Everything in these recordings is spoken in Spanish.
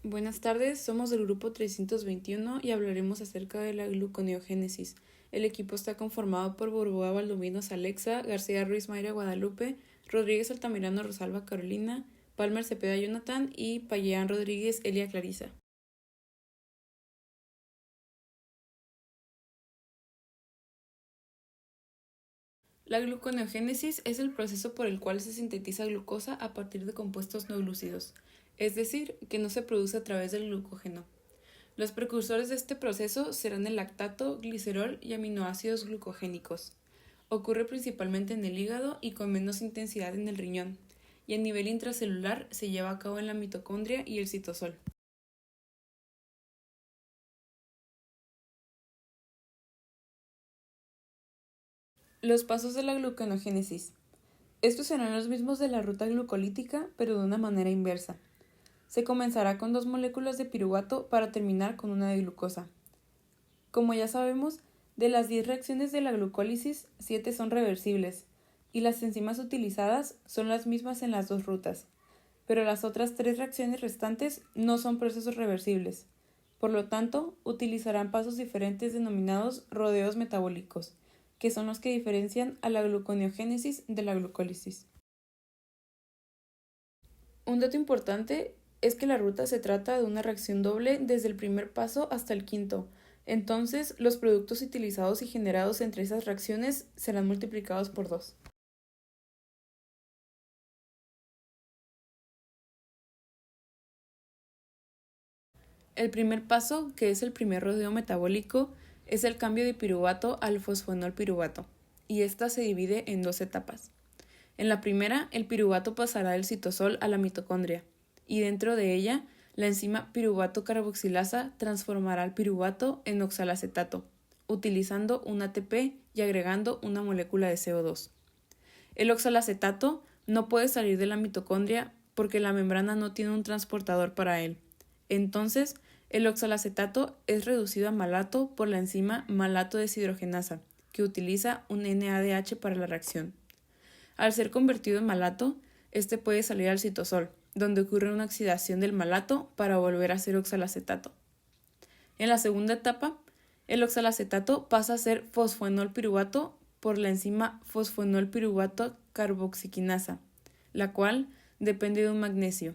Buenas tardes, somos del grupo 321 y hablaremos acerca de la gluconeogénesis. El equipo está conformado por Burbuja Valdominos Alexa, García Ruiz Mayra Guadalupe, Rodríguez Altamirano Rosalba Carolina, Palmer Cepeda Jonathan y Payán Rodríguez Elia Clarisa. La gluconeogénesis es el proceso por el cual se sintetiza glucosa a partir de compuestos no glúcidos, es decir, que no se produce a través del glucógeno. Los precursores de este proceso serán el lactato, glicerol y aminoácidos glucogénicos. Ocurre principalmente en el hígado y con menos intensidad en el riñón, y a nivel intracelular se lleva a cabo en la mitocondria y el citosol. Los pasos de la gluconeogénesis. Estos serán los mismos de la ruta glucolítica, pero de una manera inversa. Se comenzará con 2 moléculas de piruvato para terminar con una de glucosa. Como ya sabemos, de las 10 reacciones de la glucólisis, 7 son reversibles, y las enzimas utilizadas son las mismas en las dos rutas, pero las otras 3 reacciones restantes no son procesos reversibles. Por lo tanto, utilizarán pasos diferentes denominados rodeos metabólicos, que son los que diferencian a la gluconeogénesis de la glucólisis. Un dato importante es que la ruta se trata de una reacción doble desde el primer paso hasta el quinto, entonces los productos utilizados y generados entre esas reacciones serán multiplicados por 2. El primer paso, que es el primer rodeo metabólico, es el cambio de piruvato al fosfonolpiruvato, y esta se divide en 2 etapas. En la primera, el piruvato pasará del citosol a la mitocondria, y dentro de ella, la enzima piruvato carboxilasa transformará el piruvato en oxalacetato, utilizando un ATP y agregando una molécula de CO2. El oxalacetato no puede salir de la mitocondria porque la membrana no tiene un transportador para él. Entonces, el oxalacetato es reducido a malato por la enzima malato deshidrogenasa, que utiliza un NADH para la reacción. Al ser convertido en malato, este puede salir al citosol, donde ocurre una oxidación del malato para volver a ser oxalacetato. En la segunda etapa, el oxalacetato pasa a ser fosfoenolpiruvato por la enzima fosfoenolpiruvato carboxiquinasa, la cual depende de un magnesio.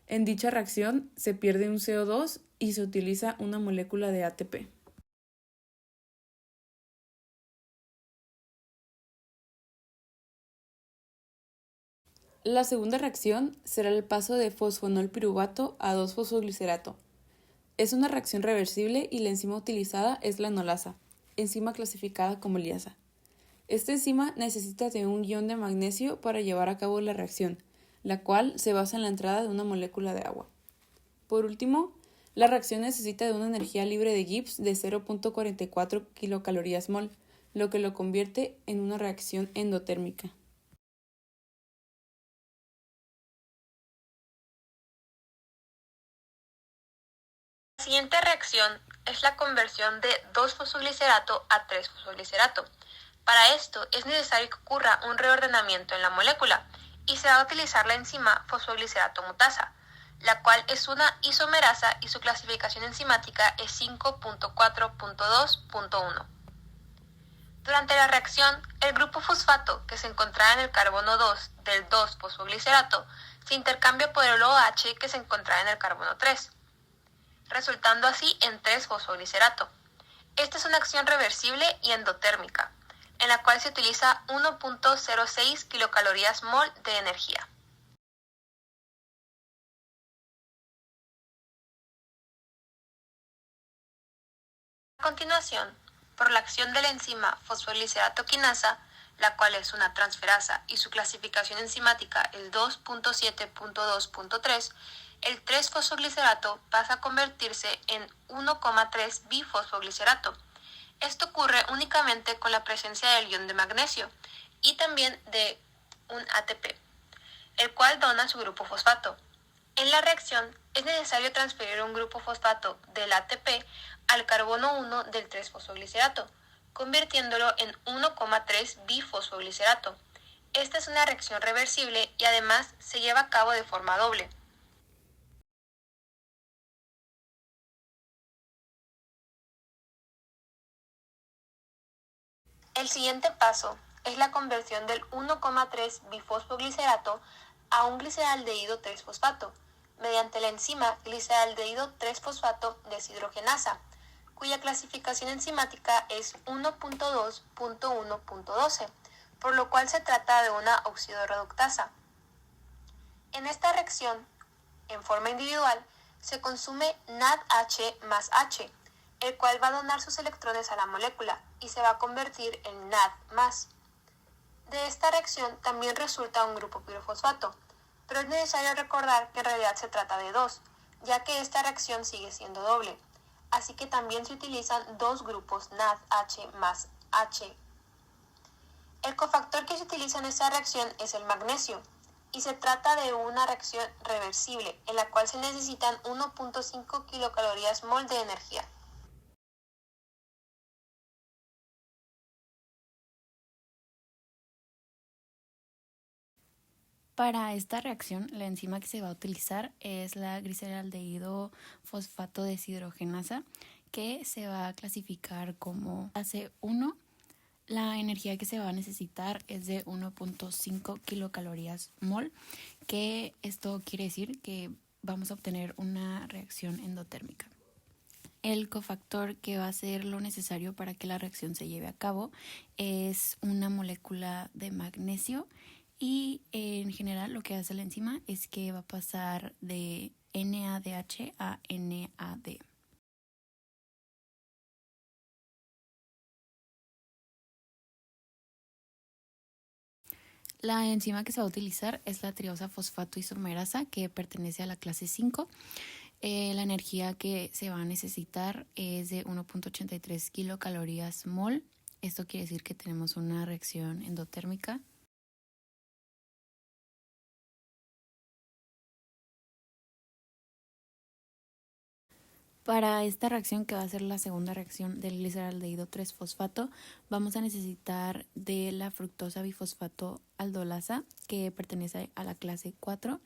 En dicha reacción se pierde un CO2 y se utiliza una molécula de ATP. La segunda reacción será el paso de fosfonolpiruvato a 2-fosfoglicerato. Es una reacción reversible y la enzima utilizada es la enolasa, enzima clasificada como liasa. Esta enzima necesita de un ion de magnesio para llevar a cabo la reacción, la cual se basa en la entrada de una molécula de agua. Por último, la reacción necesita de una energía libre de Gibbs de 0.44 kcal/mol, lo que lo convierte en una reacción endotérmica. La siguiente reacción es la conversión de 2-fosfoglicerato a 3-fosfoglicerato. Para esto es necesario que ocurra un reordenamiento en la molécula y se va a utilizar la enzima fosfoglicerato mutasa, la cual es una isomerasa y su clasificación enzimática es 5.4.2.1. Durante la reacción, el grupo fosfato que se encontraba en el carbono 2 del 2-fosfoglicerato se intercambia por el OH que se encontraba en el carbono 3. Resultando así en 3-fosfoglicerato. Esta es una acción reversible y endotérmica, en la cual se utiliza 1.06 kcal/mol de energía. A continuación, por la acción de la enzima fosfoglicerato quinasa, la cual es una transferasa y su clasificación enzimática es 2.7.2.3, el 3-fosfoglicerato pasa a convertirse en 1,3 bifosfoglicerato. Esto ocurre únicamente con la presencia del ion de magnesio y también de un ATP, el cual dona su grupo fosfato. En la reacción es necesario transferir un grupo fosfato del ATP al carbono 1 del 3-fosfoglicerato, convirtiéndolo en 1,3 bifosfoglicerato. Esta es una reacción reversible y además se lleva a cabo de forma doble. El siguiente paso es la conversión del 1,3 bifosfoglicerato a un gliceraldehído 3-fosfato mediante la enzima gliceraldehído 3-fosfato deshidrogenasa, cuya clasificación enzimática es 1.2.1.12, por lo cual se trata de una oxidorreductasa. En esta reacción, en forma individual, se consume NADH más H, el cual va a donar sus electrones a la molécula y se va a convertir en NAD+. De esta reacción también resulta un grupo pirofosfato, pero es necesario recordar que en realidad se trata de dos, ya que esta reacción sigue siendo doble, así que también se utilizan dos grupos NADH más H. El cofactor que se utiliza en esta reacción es el magnesio, y se trata de una reacción reversible, en la cual se necesitan 1.5 kilocalorías mol de energía. Para esta reacción, la enzima que se va a utilizar es la gliceraldehído fosfato deshidrogenasa, que se va a clasificar como fase 1. La energía que se va a necesitar es de 1.5 kilocalorías mol, que esto quiere decir que vamos a obtener una reacción endotérmica. El cofactor que va a ser lo necesario para que la reacción se lleve a cabo es una molécula de magnesio, y en general lo que hace la enzima es que va a pasar de NADH a NAD. La enzima que se va a utilizar es la triosa fosfato isomerasa, que pertenece a la clase 5. La energía que se va a necesitar es de 1.83 kilocalorías mol. Esto quiere decir que tenemos una reacción endotérmica. Para esta reacción, que va a ser la segunda reacción del gliceraldehído 3-fosfato, vamos a necesitar de la fructosa bifosfato aldolasa, que pertenece a la clase 4.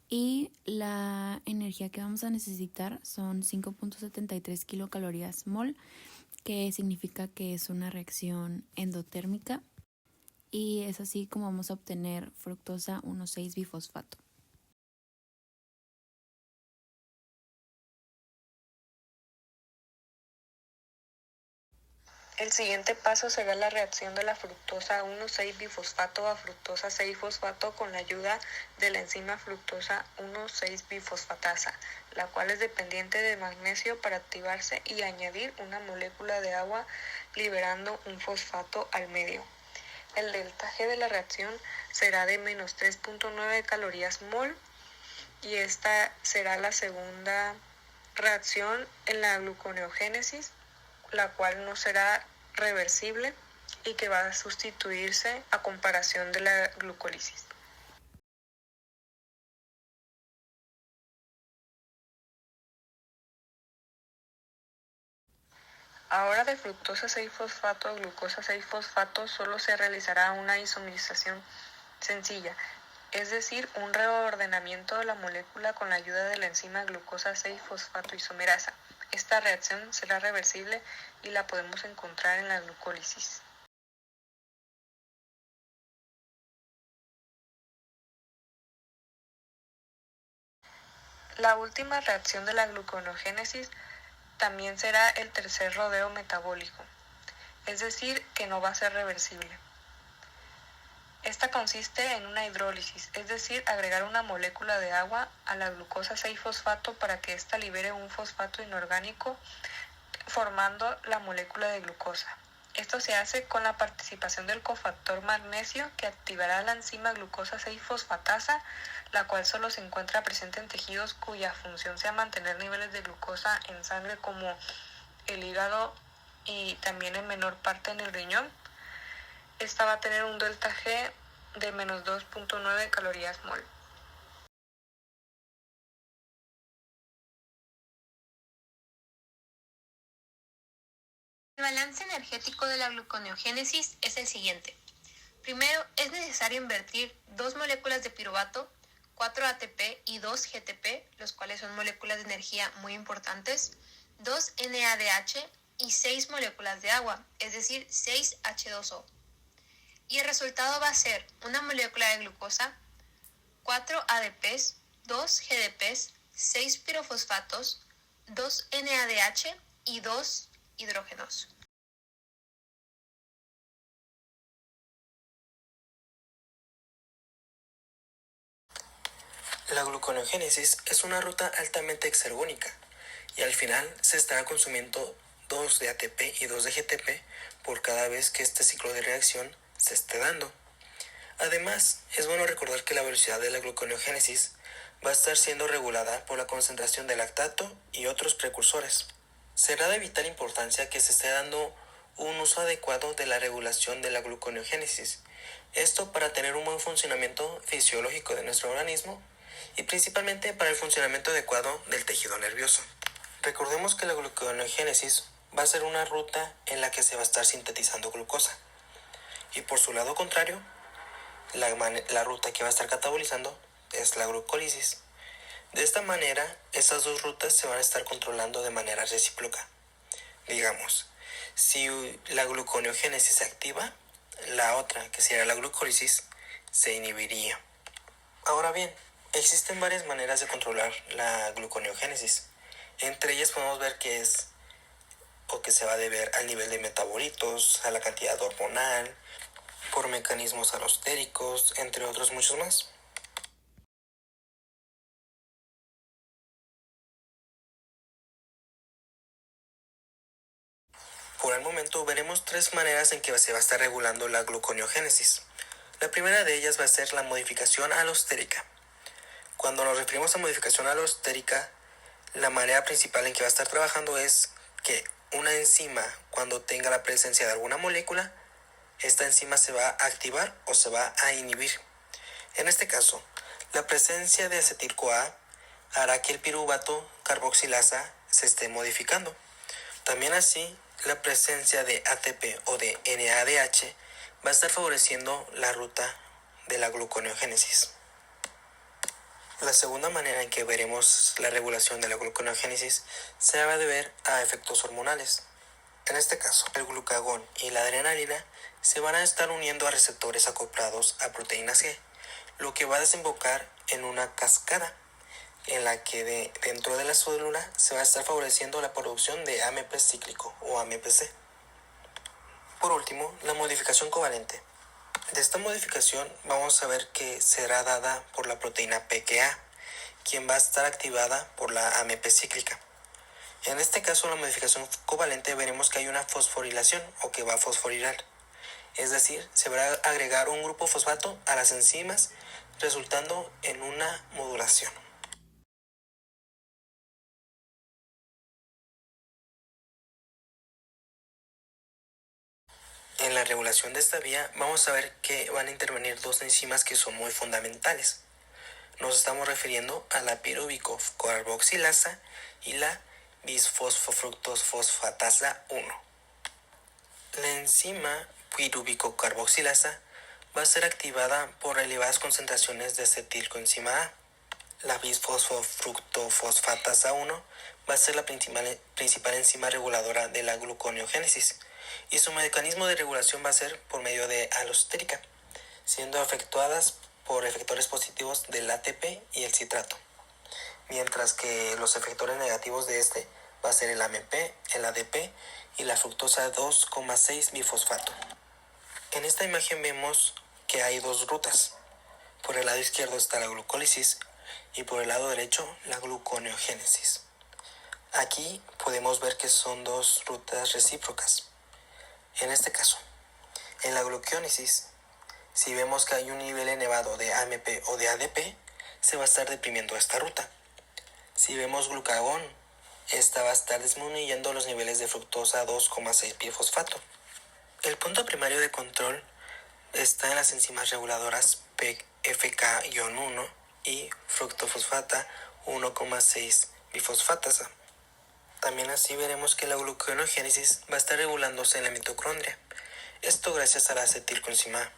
Y la energía que vamos a necesitar son 5.73 kilocalorías mol, que significa que es una reacción endotérmica. Y es así como vamos a obtener fructosa 1,6-bifosfato. El siguiente paso será la reacción de la fructosa 1,6-bifosfato a fructosa 6-fosfato con la ayuda de la enzima fructosa 1,6-bifosfatasa, la cual es dependiente de magnesio para activarse y añadir una molécula de agua, liberando un fosfato al medio. El delta G de la reacción será de menos 3.9 calorías mol, y esta será la segunda reacción en la gluconeogénesis, la cual no será reversible y que va a sustituirse a comparación de la glucólisis. Ahora, de fructosa 6-fosfato a glucosa 6-fosfato solo se realizará una isomerización sencilla, es decir, un reordenamiento de la molécula con la ayuda de la enzima glucosa 6-fosfato isomerasa. Esta reacción será reversible y la podemos encontrar en la glucólisis. La última reacción de la gluconeogénesis también será el tercer rodeo metabólico, es decir, que no va a ser reversible. Esta consiste en una hidrólisis, es decir, agregar una molécula de agua a la glucosa 6-fosfato para que ésta libere un fosfato inorgánico, formando la molécula de glucosa. Esto se hace con la participación del cofactor magnesio, que activará la enzima glucosa 6-fosfatasa, la cual solo se encuentra presente en tejidos cuya función sea mantener niveles de glucosa en sangre, como el hígado y también en menor parte en el riñón. Esta va a tener un delta G de menos 2.9 calorías mol. El balance energético de la gluconeogénesis es el siguiente. Primero, es necesario invertir 2 moléculas de piruvato, 4 ATP y 2 GTP, los cuales son moléculas de energía muy importantes, 2 NADH y 6 moléculas de agua, es decir, 6H2O. Y el resultado va a ser una molécula de glucosa, 4 ADPs, 2 GDPs, 6 pirofosfatos, 2 NADH y 2 hidrógenos. La gluconeogénesis es una ruta altamente exergónica y al final se estará consumiendo 2 de ATP y 2 de GTP por cada vez que este ciclo de reacción se esté dando. Además, es bueno recordar que la velocidad de la gluconeogénesis va a estar siendo regulada por la concentración de lactato y otros precursores. Será de vital importancia que se esté dando un uso adecuado de la regulación de la gluconeogénesis. Esto para tener un buen funcionamiento fisiológico de nuestro organismo y principalmente para el funcionamiento adecuado del tejido nervioso. Recordemos que la gluconeogénesis va a ser una ruta en la que se va a estar sintetizando glucosa y por su lado contrario, la ruta que va a estar catabolizando es la glucólisis. De esta manera, esas dos rutas se van a estar controlando de manera recíproca. Digamos, si la gluconeogénesis se activa, la otra, que sería la glucólisis, se inhibiría. Ahora bien, existen varias maneras de controlar la gluconeogénesis. Entre ellas podemos ver que es o que se va a deber al nivel de metabolitos, a la cantidad hormonal, por mecanismos alostéricos, entre otros muchos más. Por el momento veremos 3 maneras en que se va a estar regulando la gluconeogénesis. La primera de ellas va a ser la modificación alostérica. Cuando nos referimos a modificación alostérica, la manera principal en que va a estar trabajando es que una enzima, cuando tenga la presencia de alguna molécula, esta enzima se va a activar o se va a inhibir. En este caso, la presencia de acetil-CoA hará que el piruvato carboxilasa se esté modificando. También así, la presencia de ATP o de NADH va a estar favoreciendo la ruta de la gluconeogénesis. La segunda manera en que veremos la regulación de la gluconeogénesis se va a deber a efectos hormonales. En este caso, el glucagón y la adrenalina se van a estar uniendo a receptores acoplados a proteínas G, lo que va a desembocar en una cascada en la que dentro de la célula se va a estar favoreciendo la producción de AMP cíclico o AMPC. Por último, la modificación covalente. De esta modificación vamos a ver que será dada por la proteína PKA, quien va a estar activada por la AMP cíclica. En este caso, la modificación covalente veremos que hay una fosforilación o que va a fosforilar. Es decir, se va a agregar un grupo fosfato a las enzimas, resultando en una modulación. En la regulación de esta vía vamos a ver que van a intervenir dos enzimas que son muy fundamentales. Nos estamos refiriendo a la pirubicocarboxilasa y la bisfosfofructosfosfatasa 1. La enzima pirubicocarboxilasa va a ser activada por elevadas concentraciones de acetilcoenzima A. La bisfosfofructofosfatasa 1 va a ser la principal enzima reguladora de la gluconeogénesis y su mecanismo de regulación va a ser por medio de alostérica, siendo efectuadas por efectores positivos del ATP y el citrato, mientras que los efectores negativos de este va a ser el AMP, el ADP y la fructosa 2,6 bifosfato. En esta imagen vemos que hay dos rutas. Por el lado izquierdo está la glucólisis y por el lado derecho la gluconeogénesis. Aquí podemos ver que son dos rutas recíprocas. En este caso, en la glucónesis, si vemos que hay un nivel elevado de AMP o de ADP, se va a estar deprimiendo esta ruta. Si vemos glucagón, esta va a estar disminuyendo los niveles de fructosa 2,6 bifosfato. El punto primario de control está en las enzimas reguladoras PFK-1 y fructofosfata 1,6 bifosfatasa. También así veremos que la gluconeogénesis va a estar regulándose en la mitocondria. Esto gracias a la acetilcoenzima A.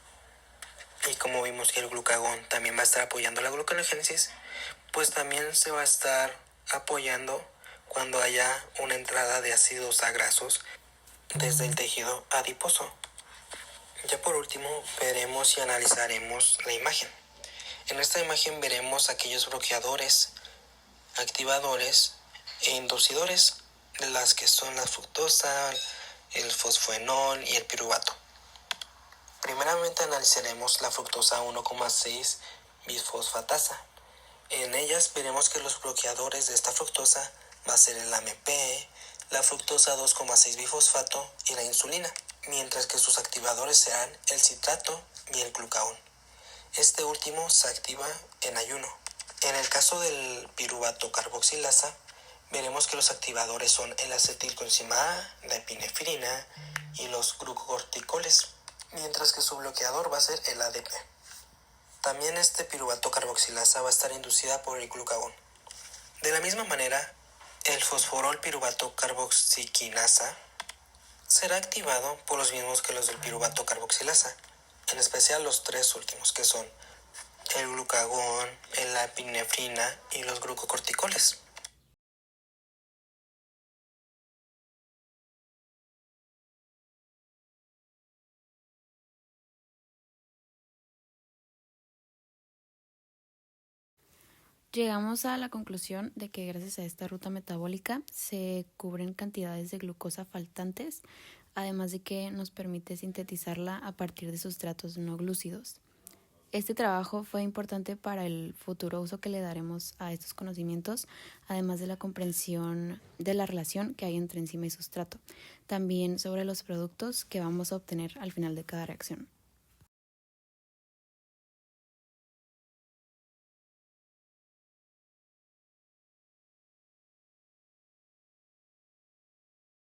Y como vimos que el glucagón también va a estar apoyando la gluconeogénesis, pues también se va a estar apoyando cuando haya una entrada de ácidos grasos desde el tejido adiposo. Ya por último, veremos y analizaremos la imagen. En esta imagen veremos aquellos bloqueadores, activadores e inducidores, de las que son la fructosa, el fosfoenol y el piruvato. Primeramente analizaremos la fructosa 1,6 bisfosfatasa. En ellas veremos que los bloqueadores de esta fructosa va a ser el AMP, la fructosa 2,6 bifosfato y la insulina, mientras que sus activadores serán el citrato y el glucagón. Este último se activa en ayuno. En el caso del piruvato carboxilasa, veremos que los activadores son el acetilcoenzima A, la epinefrina y los glucocorticoles, mientras que su bloqueador va a ser el ADP. También este piruvato carboxilasa va a estar inducida por el glucagón. De la misma manera, el fosforol piruvato carboxiquinasa será activado por los mismos que los del piruvato carboxilasa, en especial los tres últimos, que son el glucagón, la epinefrina y los glucocorticoles. Llegamos a la conclusión de que gracias a esta ruta metabólica se cubren cantidades de glucosa faltantes, además de que nos permite sintetizarla a partir de sustratos no glúcidos. Este trabajo fue importante para el futuro uso que le daremos a estos conocimientos, además de la comprensión de la relación que hay entre enzima y sustrato, también sobre los productos que vamos a obtener al final de cada reacción.